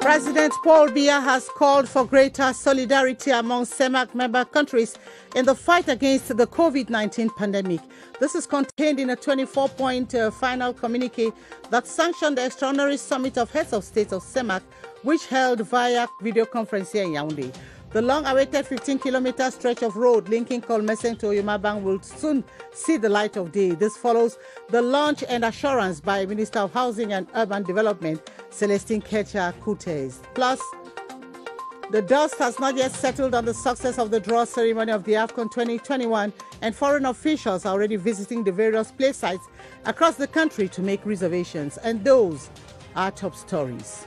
President Paul Biya has called for greater solidarity among CEMAC member countries in the fight against the COVID-19 pandemic. This is contained in a 24-point final communique that sanctioned the extraordinary summit of heads of state of CEMAC, which held via video conference here in Yaoundé. The long-awaited 15-kilometer stretch of road linking Kolmeseng to Oyomabang will soon see the light of day. This follows the launch and assurance by Minister of Housing and Urban Development, Celestine Kecha-Kutes. Plus, the dust has not yet settled on the success of the draw ceremony of the AFCON 2021, and foreign officials are already visiting the various play sites across the country to make reservations. And those are top stories.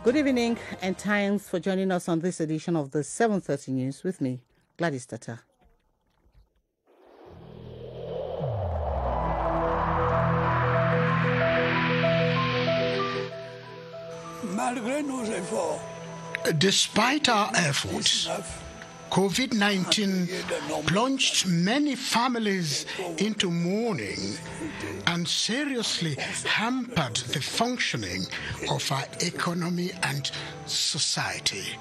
Good evening and thanks for joining us on this edition of the 7:30 News with me, Gladys Tata. Despite our efforts, COVID-19 plunged many families into mourning and seriously hampered the functioning of our economy and society.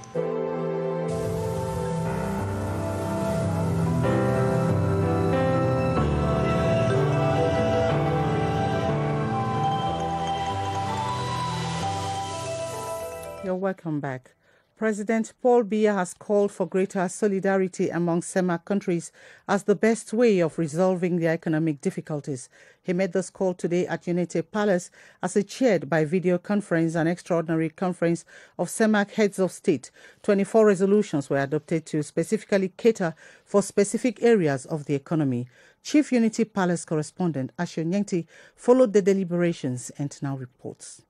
You're welcome back. President Paul Biya has called for greater solidarity among CEMAC countries as the best way of resolving their economic difficulties. He made this call today at Unity Palace as he chaired by video conference an extraordinary conference of CEMAC heads of state. 24 resolutions were adopted to specifically cater for specific areas of the economy. Chief Unity Palace correspondent Asho Nyenti followed the deliberations and now reports.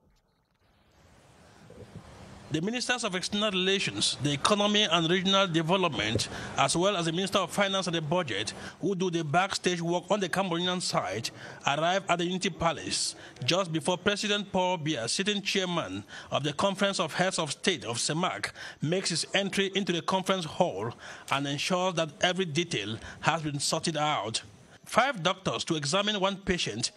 The Ministers of External Relations, the Economy and Regional Development, as well as the Minister of Finance and the Budget, who do the backstage work on the Cameroonian side, arrived at the Unity Palace just before President Paul Biya, sitting chairman of the Conference of Heads of State of CEMAC, makes his entry into the conference hall and ensures that every detail has been sorted out. 5 doctors to examine 1 patient,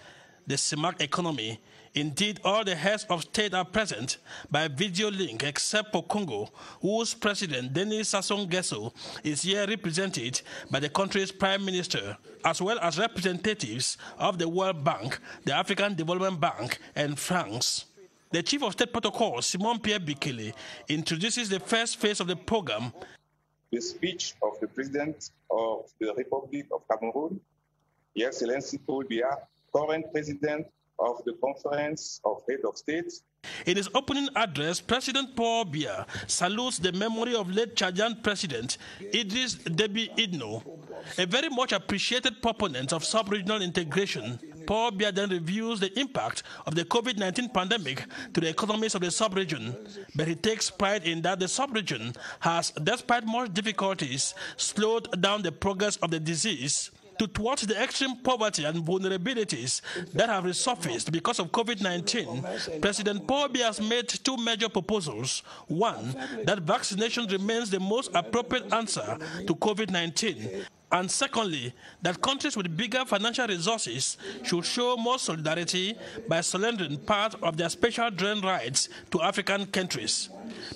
the CEMAC economy. Indeed, all the heads of state are present by video link except for Congo, whose president, Denis Sassou Nguesso, is here represented by the country's prime minister, as well as representatives of the World Bank, the African Development Bank, and France. The Chief of State Protocol, Simon Pierre Bikele, introduces the first phase of the program. The speech of the President of the Republic of Cameroon, Your Excellency Paul Biya, current President of the Conference of Heads of States. In his opening address, President Paul Biya salutes the memory of late Chadian President Idriss Déby Itno, a very much appreciated proponent of sub-regional integration. Paul Biya then reviews the impact of the COVID-19 pandemic to the economies of the sub-region, but he takes pride in that the sub-region has, despite much difficulties, slowed down the progress of the disease to thwart the extreme poverty and vulnerabilities that have resurfaced because of COVID-19. President Paul Biya has made 2 major proposals. 1, that vaccination remains the most appropriate answer to COVID-19. And secondly, that countries with bigger financial resources should show more solidarity by surrendering part of their special drain rights to African countries.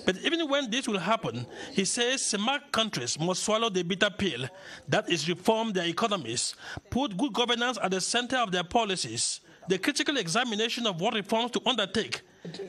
But even when this will happen, he says CEMAC countries must swallow the bitter pill, that is, reform their economies, put good governance at the center of their policies. The critical examination of what reforms to undertake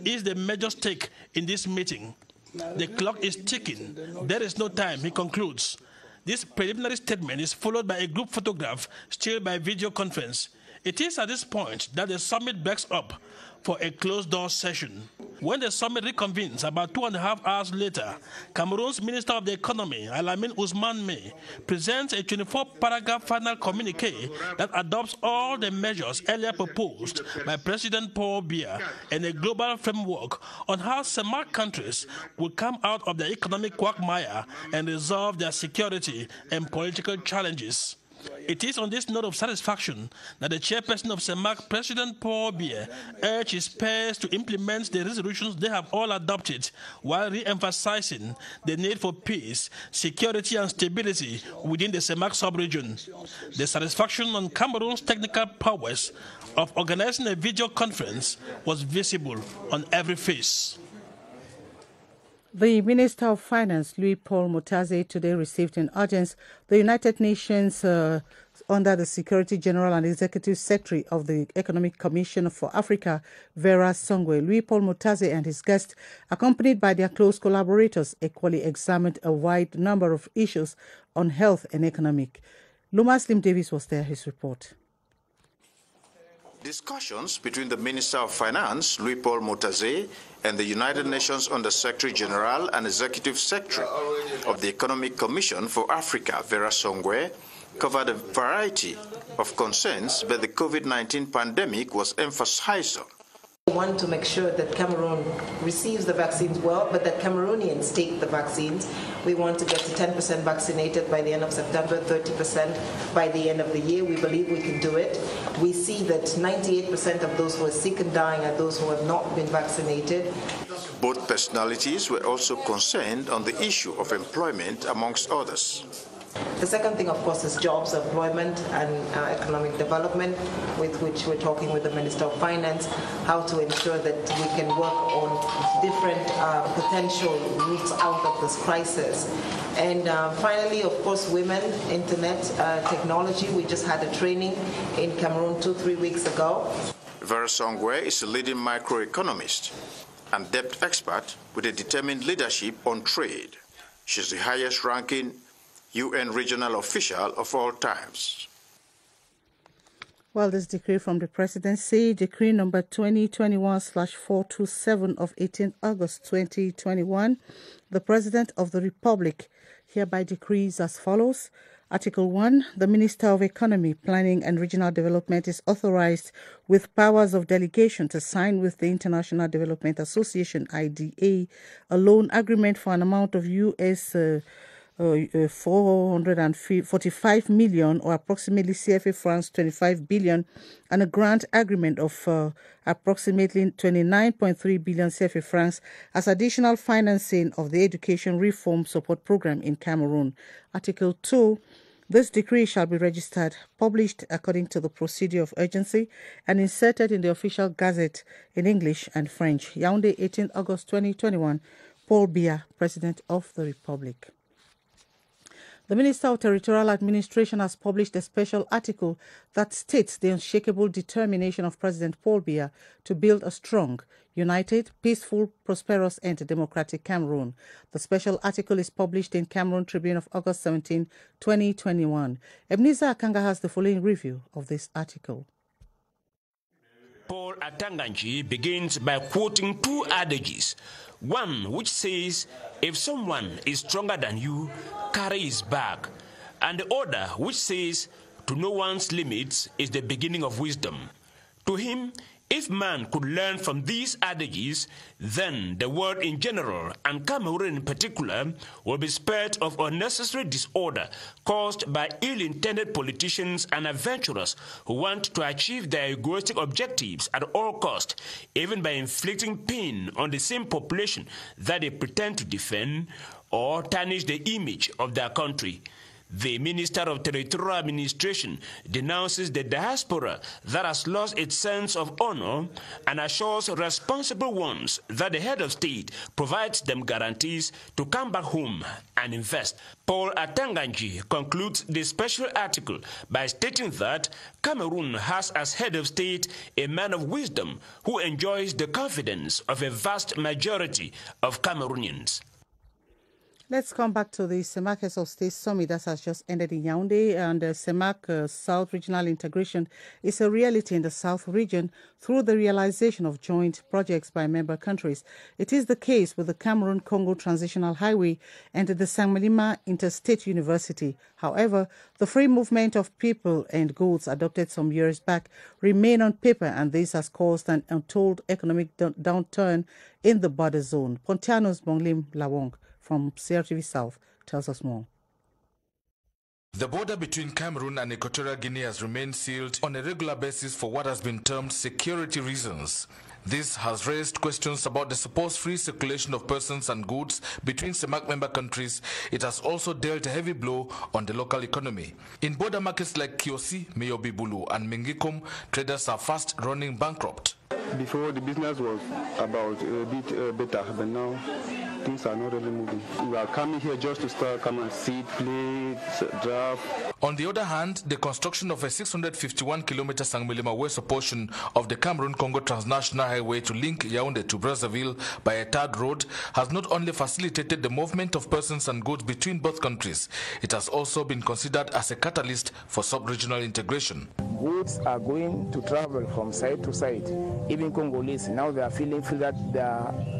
is the major stake in this meeting. The clock is ticking. There is no time, he concludes. This preliminary statement is followed by a group photograph, still by video conference. It is at this point that the summit breaks up for a closed-door session. When the summit reconvenes about 2.5 hours later, Cameroon's Minister of the Economy, Alamin Ousmane May, presents a 24-paragraph final communique that adopts all the measures earlier proposed by President Paul Biya and a global framework on how CEMAC countries will come out of the economic quagmire and resolve their security and political challenges. It is on this note of satisfaction that the chairperson of CEMAC, President Paul Biya, urged his peers to implement the resolutions they have all adopted while re-emphasizing the need for peace, security and stability within the CEMAC sub-region. The satisfaction on Cameroon's technical prowess of organizing a video conference was visible on every face. The Minister of Finance, Louis-Paul Mutaze, today received in audience the United Nations under the Secretary General and Executive Secretary of the Economic Commission for Africa, Vera Songwe. Louis-Paul Mutaze and his guests, accompanied by their close collaborators, equally examined a wide number of issues on health and economic. Luma Slim Davis was there, his report. Discussions between the Minister of Finance, Louis-Paul Mutaze, and the United Nations Under-Secretary General and Executive Secretary of the Economic Commission for Africa, Vera Songwe, covered a variety of concerns, but the COVID-19 pandemic was emphasized on. We want to make sure that Cameroon receives the vaccines well, but that Cameroonians take the vaccines. We want to get to 10% vaccinated by the end of September, 30% by the end of the year. We believe we can do it. We see that 98% of those who are sick and dying are those who have not been vaccinated. Both personalities were also concerned on the issue of employment, amongst others. The second thing, of course, is jobs, employment, and economic development, with which we're talking with the Minister of Finance, how to ensure that we can work on different potential routes out of this crisis. And finally, of course, women, internet, technology. We just had a training in Cameroon 2-3 weeks ago. Vera Songwe is a leading microeconomist and debt expert with a determined leadership on trade. She's the highest ranking UN regional official of all times. Well, this decree from the presidency, decree number 2021/427 of 18 August 2021, the President of the Republic hereby decrees as follows. Article 1, the Minister of Economy, Planning and Regional Development is authorized with powers of delegation to sign with the International Development Association, IDA, a loan agreement for an amount of US 445 million, or approximately CFA francs 25 billion, and a grant agreement of approximately 29.3 billion CFA francs as additional financing of the Education Reform Support Program in Cameroon. Article 2, this decree shall be registered, published according to the procedure of urgency, and inserted in the official gazette in English and French. Yaoundé, 18 August 2021. Paul Biya, President of the Republic. The Minister of Territorial Administration has published a special article that states the unshakable determination of President Paul Biya to build a strong, united, peaceful, prosperous, and democratic Cameroon. The special article is published in Cameroon Tribune of August 17, 2021. Ebenezer Akanga has the following review of this article. Paul Atanganji begins by quoting two adages. One which says, if someone is stronger than you, carry his bag. And the other which says, to know one's limits is the beginning of wisdom. To him, if man could learn from these adages, then the world in general, and Cameroon in particular, will be spared of unnecessary disorder caused by ill-intended politicians and adventurers who want to achieve their egoistic objectives at all costs, even by inflicting pain on the same population that they pretend to defend, or tarnish the image of their country. The Minister of Territorial Administration denounces the diaspora that has lost its sense of honor and assures responsible ones that the head of state provides them guarantees to come back home and invest. Paul Atanganji concludes the special article by stating that Cameroon has as head of state a man of wisdom who enjoys the confidence of a vast majority of Cameroonians. Let's come back to the CEMAC Heads of State Summit that has just ended in Yaoundé, and CEMAC South Regional Integration is a reality in the South region through the realization of joint projects by member countries. It is the case with the Cameroon-Congo Transitional Highway and the Saint-Melima Interstate University. However, the free movement of people and goods adopted some years back remain on paper, and this has caused an untold economic downturn in the border zone. Pontianos Bonglim Lawong from CRTV South tells us more. The border between Cameroon and Equatorial Guinea has remained sealed on a regular basis for what has been termed security reasons. This has raised questions about the supposed free circulation of persons and goods between CEMAC member countries. It has also dealt a heavy blow on the local economy. In border markets like Kiosi, Meyobibulu, and Mengikom, traders are fast running bankrupt. Before, the business was about a bit better, but now things are not really moving. We are coming here just to come and sit, play, draft. On the other hand, the construction of a 651-kilometer Sangmilima-Weso portion of the Cameroon-Congo transnational highway to link Yaoundé to Brazzaville by a third road has not only facilitated the movement of persons and goods between both countries, it has also been considered as a catalyst for sub-regional integration. Goods are going to travel from side to side. Even Congolese, now they are feeling that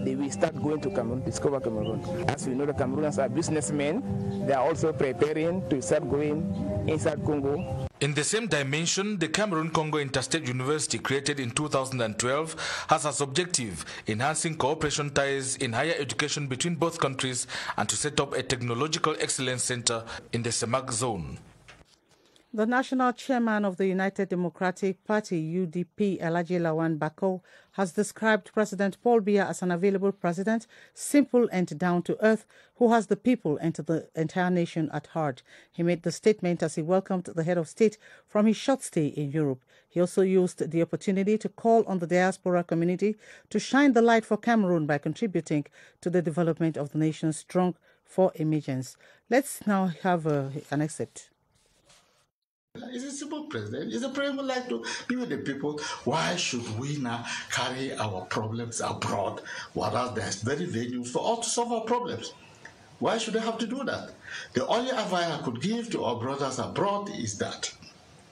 they will start going to Cameroon, discover Cameroon. As we know, the Cameroonians are businessmen. They are also preparing to start going inside Congo. In the same dimension, the Cameroon-Congo Interstate University, created in 2012, has as objective enhancing cooperation ties in higher education between both countries and to set up a technological excellence center in the CEMAC zone. The national chairman of the United Democratic Party, UDP, Alhaji Lawan Bako, has described President Paul Biya as an available president, simple and down-to-earth, who has the people and the entire nation at heart. He made the statement as he welcomed the head of state from his short stay in Europe. He also used the opportunity to call on the diaspora community to shine the light for Cameroon by contributing to the development of the nation's strong for emergence. Let's now have an excerpt. It's a simple president. It's a president like to be with the people. Why should we now carry our problems abroad, whereas there's very venues for us to solve our problems? Why should they have to do that? The only advice I could give to our brothers abroad is that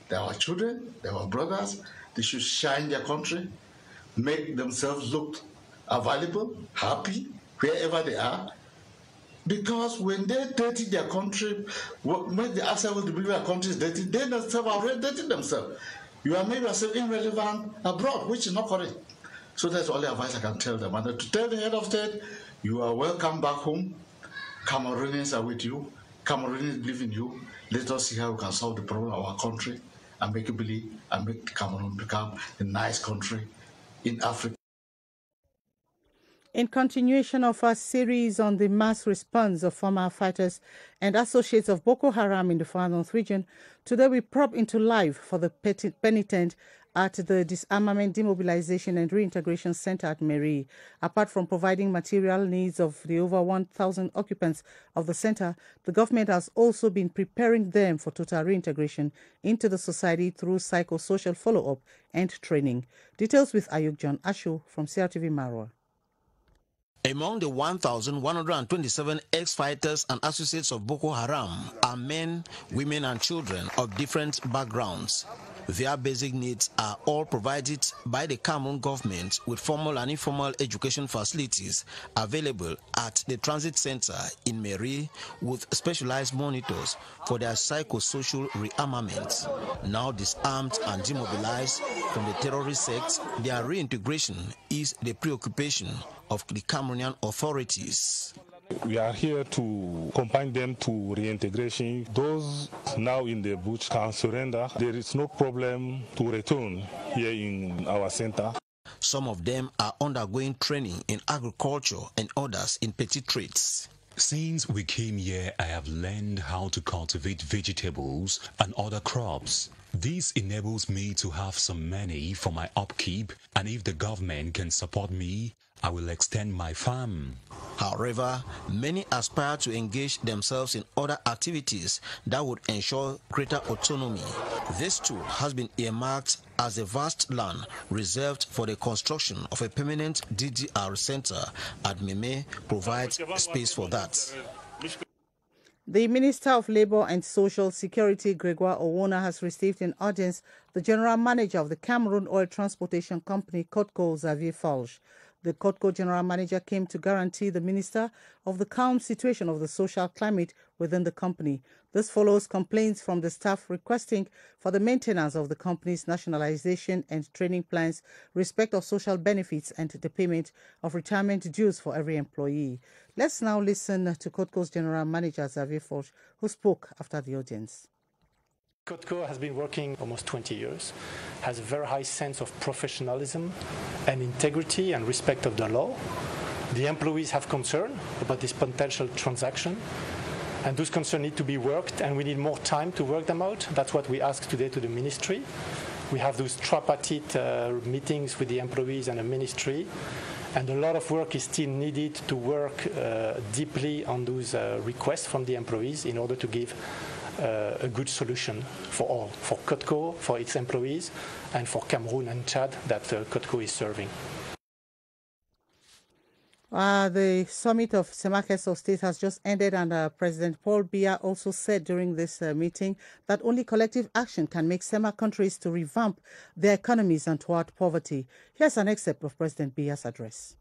they're our children, they're our brothers, they should shine their country, make themselves look available, happy, wherever they are. Because when they're dirty their country, when the outside will believe their country is dirty, they themselves are already dirty themselves. You are made yourself irrelevant abroad, which is not correct. So that's the only advice I can tell them. And to tell the head of state, you are welcome back home. Cameroonians are with you. Cameroonians believe in you. Let us see how we can solve the problem of our country and make it believe and make Cameroon become a nice country in Africa. In continuation of our series on the mass response of former fighters and associates of Boko Haram in the Far North region, today we probe into life for the penitent at the Disarmament, Demobilization and Reintegration Center at Kmer. Apart from providing material needs of the over 1,000 occupants of the center, the government has also been preparing them for total reintegration into the society through psychosocial follow-up and training. Details with Ayuk John Ashu from CRTV Marwa. Among the 1,127 ex-fighters and associates of Boko Haram are men, women and children of different backgrounds. Their basic needs are all provided by the Cameroon government with formal and informal education facilities available at the transit center in Kmer with specialized monitors for their psychosocial rearmament. Now disarmed and demobilized from the terrorist sect, their reintegration is the preoccupation of the Cameroonian authorities. We are here to combine them to reintegration. Those now in the bush can surrender. There is no problem to return here in our center. Some of them are undergoing training in agriculture and others in petty trades. Since we came here, I have learned how to cultivate vegetables and other crops. This enables me to have some money for my upkeep, and if the government can support me, I will extend my farm. However, many aspire to engage themselves in other activities that would ensure greater autonomy. This too has been earmarked as a vast land reserved for the construction of a permanent DDR center at Kmer provides space for that. The Minister of Labour and Social Security, Gregoire Owona, has received in audience the General Manager of the Cameroon Oil Transportation Company, COTCO, Xavier Falge. The COTCO General Manager came to guarantee the Minister of the calm situation of the social climate within the company. This follows complaints from the staff requesting for the maintenance of the company's nationalization and training plans, respect of social benefits, and the payment of retirement dues for every employee. Let's now listen to COTCO's General Manager, Xavier Falge, who spoke after the audience. COTCO has been working almost 20 years, has a very high sense of professionalism and integrity and respect of the law. The employees have concern about this potential transaction, and those concerns need to be worked, and we need more time to work them out. That's what we ask today to the ministry. We have those tripartite meetings with the employees and the ministry, And a lot of work is still needed to work deeply on those requests from the employees in order to give a good solution for all, for COTCO, for its employees, and for Cameroon and Chad that COTCO is serving. The summit of CEMAC heads of state has just ended, and President Paul Biya also said during this meeting that only collective action can make CEMAC countries to revamp their economies and toward poverty. Here's an excerpt of President Biya's address.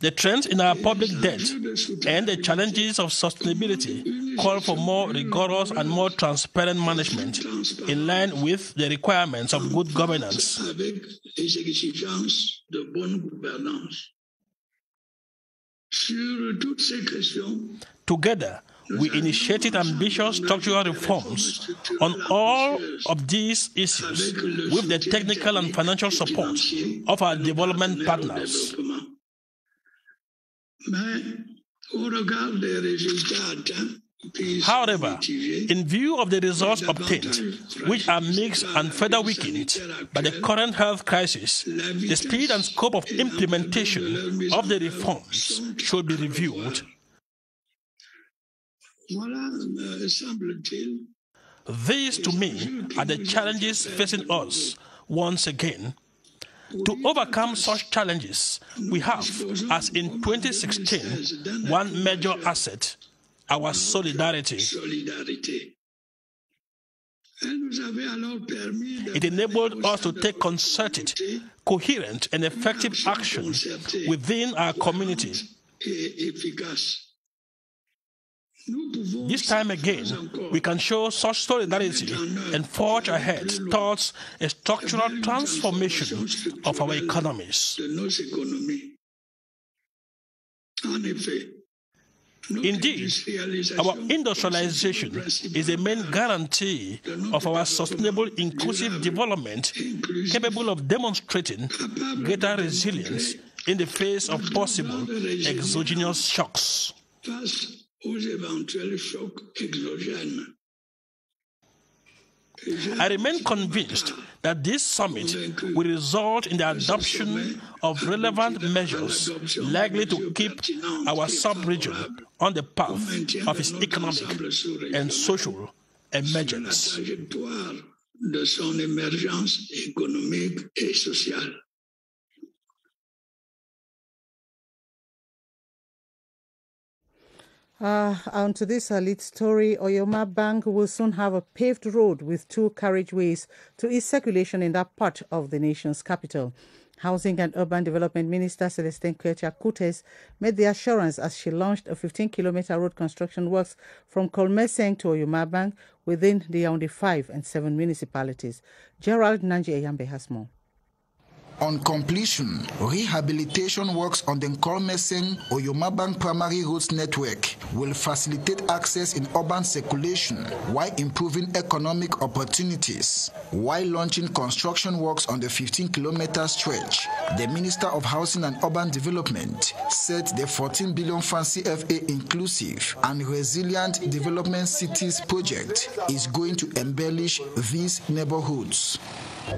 The trends in our public debt and the challenges of sustainability call for more rigorous and more transparent management in line with the requirements of good governance. Together, we initiated ambitious structural reforms on all of these issues with the technical and financial support of our development partners. However, in view of the results obtained, which are mixed and further weakened by the current health crisis, the speed and scope of implementation of the reforms should be reviewed. These, to me, are the challenges facing us once again. To overcome such challenges, we have, as in 2016, one major asset: our solidarity. It enabled us to take concerted, coherent, and effective action within our community. This time again, we can show such solidarity and forge ahead towards a structural transformation of our economies. Indeed, our industrialization is the main guarantee of our sustainable, inclusive development, capable of demonstrating greater resilience in the face of possible exogenous shocks. I remain convinced that this summit will result in the adoption of relevant measures likely to keep our sub-region on the path of its economic and social emergence. On to this lead story, Oyoma Bank will soon have a paved road with 2 carriageways to ease circulation in that part of the nation's capital. Housing and Urban Development Minister Celestine Kouetia-Coutez made the assurance as she launched a 15-kilometer road construction works from Kolmeseng to Oyoma Bank within the Yaoundé 5 and 7 municipalities. Gerald Nanji Eyambe has more. On completion, rehabilitation works on the Kolmeseng Oyoma Bank primary roads network will facilitate access in urban circulation while improving economic opportunities. While launching construction works on the 15-kilometer stretch, the Minister of Housing and Urban Development said the 14 billion Fcfa inclusive and resilient development cities project is going to embellish these neighborhoods.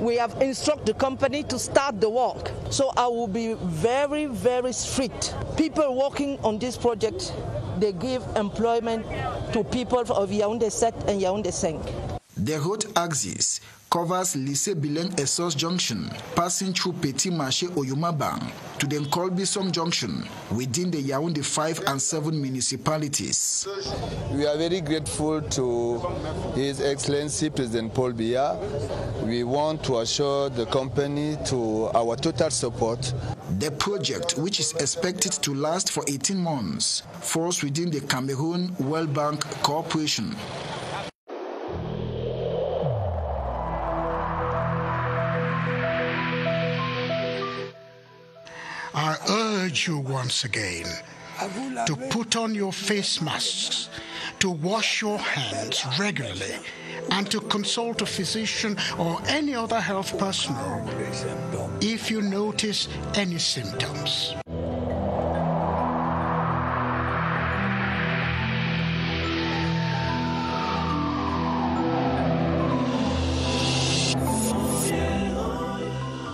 We have instructed the company to start the work, so I will be very, very strict. People working on this project, they give employment to people of Yaoundé 7 and Yaoundé 5. The road axis covers Lycée Bileng Essos Junction, passing through Petit Marché Oyoma Bank to the Nkolbisong Junction within the Yaoundé 5 and 7 municipalities. We are very grateful to His Excellency President Paul Biya. We want to assure the company to our total support. The project, which is expected to last for 18 months, falls within the Cameroon World Bank Corporation. I urge you once again to put on your face masks, to wash your hands regularly, and to consult a physician or any other health personnel if you notice any symptoms.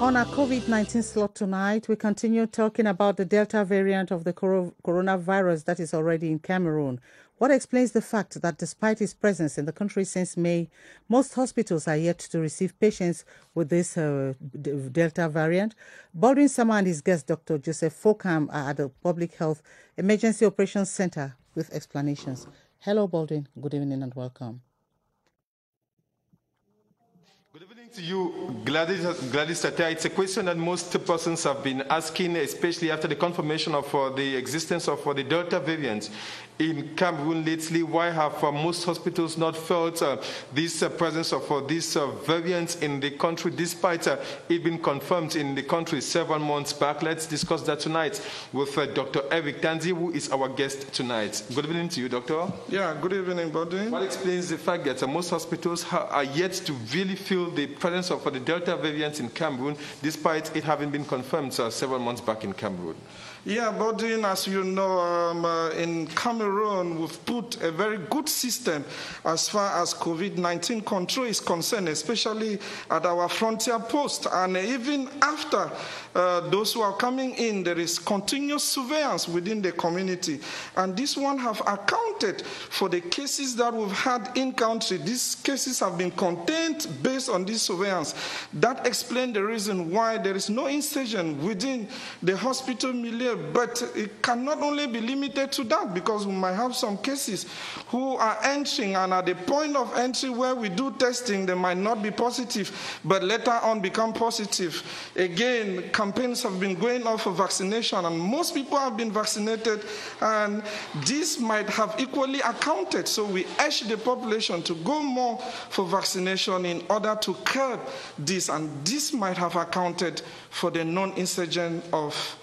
On our COVID-19 slot tonight, we continue talking about the Delta variant of the coronavirus that is already in Cameroon. What explains the fact that despite its presence in the country since May, most hospitals are yet to receive patients with this Delta variant? Baldwin Sama and his guest, Dr. Joseph Fokam, are at the Public Health Emergency Operations Center with explanations. Hello, Baldwin. Good evening and welcome. Good evening to you, Gladys Tata. It's a question that most persons have been asking, especially after the confirmation of the existence of the Delta variant in Cameroon lately. Why have most hospitals not felt this presence of this variant in the country, despite it being confirmed in the country several months back? Let's discuss that tonight with Dr. Eric Tanzi, who is our guest tonight. Good evening to you, Doctor. Yeah, good evening, buddy. What explains the fact that most hospitals are yet to really feel the presence of the Delta variant in Cameroon, despite it having been confirmed several months back in Cameroon? Yeah, buddy, as you know, in Cameroon, we've put a very good system as far as COVID-19 control is concerned, especially at our frontier post. And even after those who are coming in, there is continuous surveillance within the community. And this one have accounted for the cases that we've had in country. These cases have been contained based on this surveillance. That explains the reason why there is no incision within the hospital milieu. But it cannot only be limited to that, because we might have some cases who are entering, and at the point of entry where we do testing, they might not be positive, but later on become positive. Again, campaigns have been going on for vaccination, and most people have been vaccinated, and this might have equally accounted. So we urge the population to go more for vaccination in order to curb this, and this might have accounted for the non-insurgence of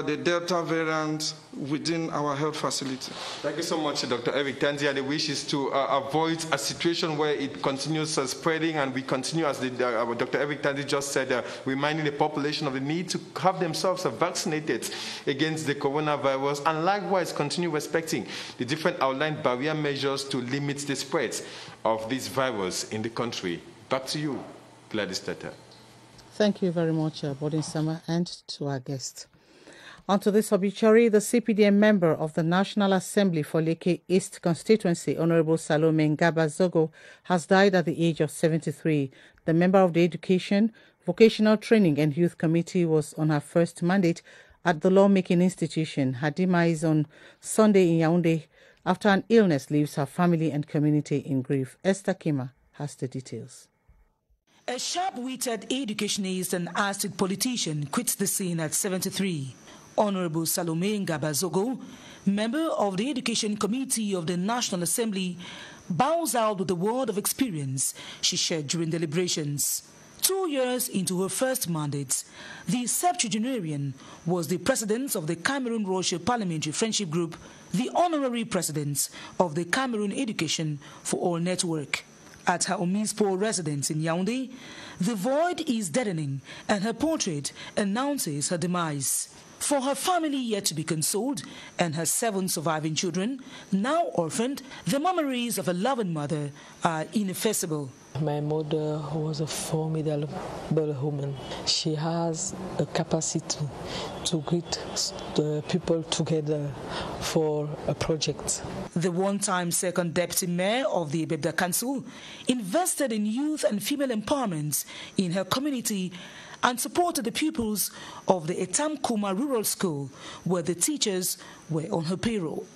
the Delta variant within our health facility. Thank you so much, Dr. Eric Tanzi. And the wish is to avoid a situation where it continues spreading, and we continue, as Dr. Eric Tanzi just said, reminding the population of the need to have themselves vaccinated against the coronavirus, and likewise continue respecting the different outlined barrier measures to limit the spread of this virus in the country. Back to you, Gladys Tata. Thank you very much, Baldwin Sama, and to our guest. On to this obituary, the CPDM member of the National Assembly for Leke East constituency, Honorable Salome Ngaba-Zogo, has died at the age of 73. The member of the Education, Vocational Training and Youth Committee was on her first mandate at the lawmaking institution. Her demise on Sunday in Yaoundé after an illness leaves her family and community in grief. Esther Kmer has the details. A sharp-witted educationist and astute politician quits the scene at 73. Honorable Salome Ngaba-Zogo, member of the Education Committee of the National Assembly, bows out with a word of experience she shared during deliberations. 2 years into her first mandate, the septuagenarian was the president of the Cameroon-Russia Parliamentary Friendship Group, the honorary president of the Cameroon Education for All Network. At her Omispo residence in Yaoundé, the void is deadening, and her portrait announces her demise. For her family yet to be consoled and her 7 surviving children, now orphaned, the memories of a loving mother are ineffaceable. My mother was a formidable woman. She has a capacity to greet the people together for a project. The one-time second deputy mayor of the Ebebda Council invested in youth and female empowerment in her community and supported the pupils of the Etam Kuma Rural School, where the teachers were on her payroll.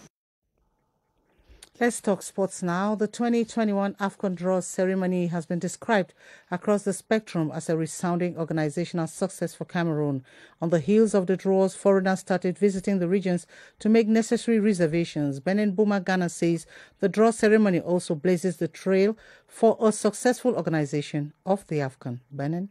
Let's talk sports now. The 2021 AFCON draws ceremony has been described across the spectrum as a resounding organizational success for Cameroon. On the heels of the draws, foreigners started visiting the regions to make necessary reservations. Benin Buma Ghana says the draw ceremony also blazes the trail for a successful organization of the AFCON. Benin?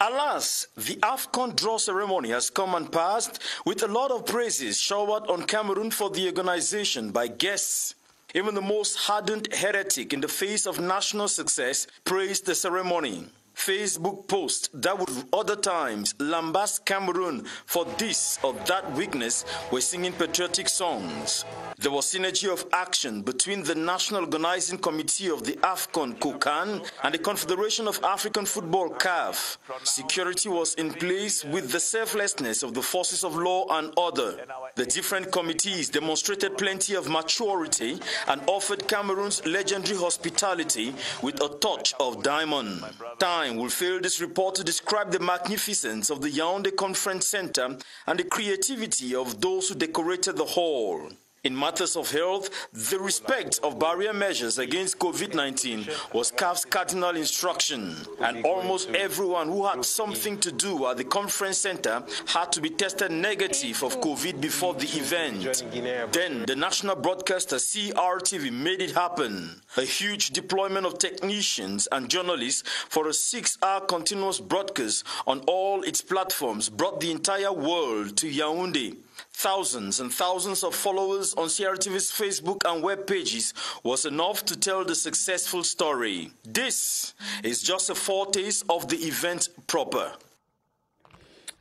Alas, the AFCON draw ceremony has come and passed with a lot of praises showered on Cameroon for the organization by guests. Even the most hardened heretic in the face of national success praised the ceremony. Facebook posts that would other times lambast Cameroon for this or that weakness were singing patriotic songs. There was synergy of action between the National Organizing Committee of the AFCON COCAN and the Confederation of African Football CAF. Security was in place with the selflessness of the forces of law and order. The different committees demonstrated plenty of maturity and offered Cameroon's legendary hospitality with a touch of diamond. Time will fail this report to describe the magnificence of the Yaoundé Conference Center and the creativity of those who decorated the hall. In matters of health, the respect of barrier measures against COVID-19 was CAF's cardinal instruction, and almost everyone who had something to do at the conference center had to be tested negative of COVID before the event. Then the national broadcaster CRTV made it happen. A huge deployment of technicians and journalists for a 6-hour continuous broadcast on all its platforms brought the entire world to Yaoundé. Thousands and thousands of followers on CRTV's Facebook and web pages was enough to tell the successful story. This is just a foretaste of the event proper.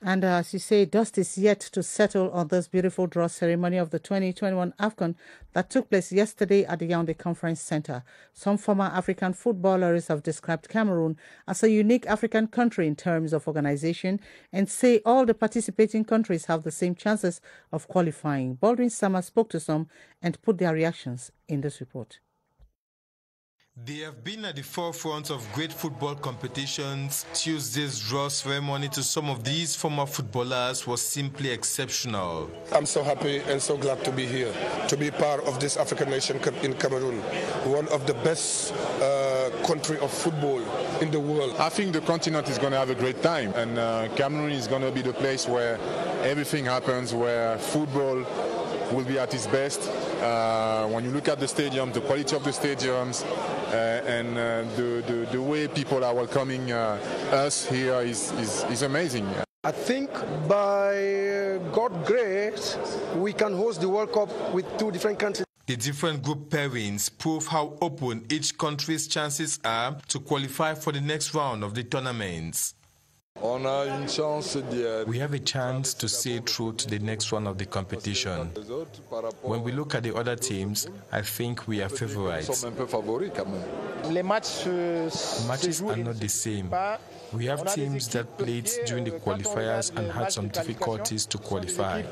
And as you say, dust is yet to settle on this beautiful draw ceremony of the 2021 AFCON that took place yesterday at the Yaoundé Conference Center. Some former African footballers have described Cameroon as a unique African country in terms of organization and say all the participating countries have the same chances of qualifying. Baldwin Sama spoke to some and put their reactions in this report. They have been at the forefront of great football competitions. Tuesday's draw ceremony to some of these former footballers was simply exceptional. I'm so happy and so glad to be here, to be part of this African nation in Cameroon, one of the best country of football in the world. I think the continent is going to have a great time, and Cameroon is going to be the place where everything happens, where football will be at its best. When you look at the stadium, the quality of the stadiums, and the way people are welcoming us here is amazing. I think by God's grace, we can host the World Cup with 2 different countries. The different group pairings prove how open each country's chances are to qualify for the next round of the tournaments. We have a chance to see through to the next round of the competition. When we look at the other teams, I think we are favorites. Matches are not the same. We have teams that played during the qualifiers and had some difficulties to qualify.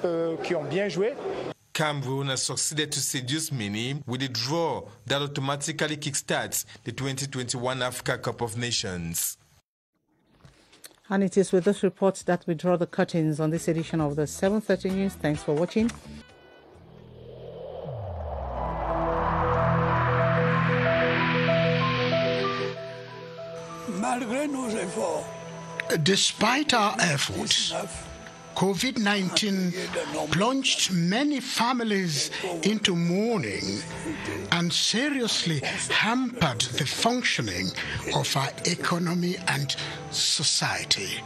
Cameroon has succeeded to seduce many with a draw that automatically kickstarts the 2021 Africa Cup of Nations. And it is with this report that we draw the curtains on this edition of the 7:30 News. Thanks for watching. Despite our efforts, COVID-19 plunged many families into mourning and seriously hampered the functioning of our economy and society.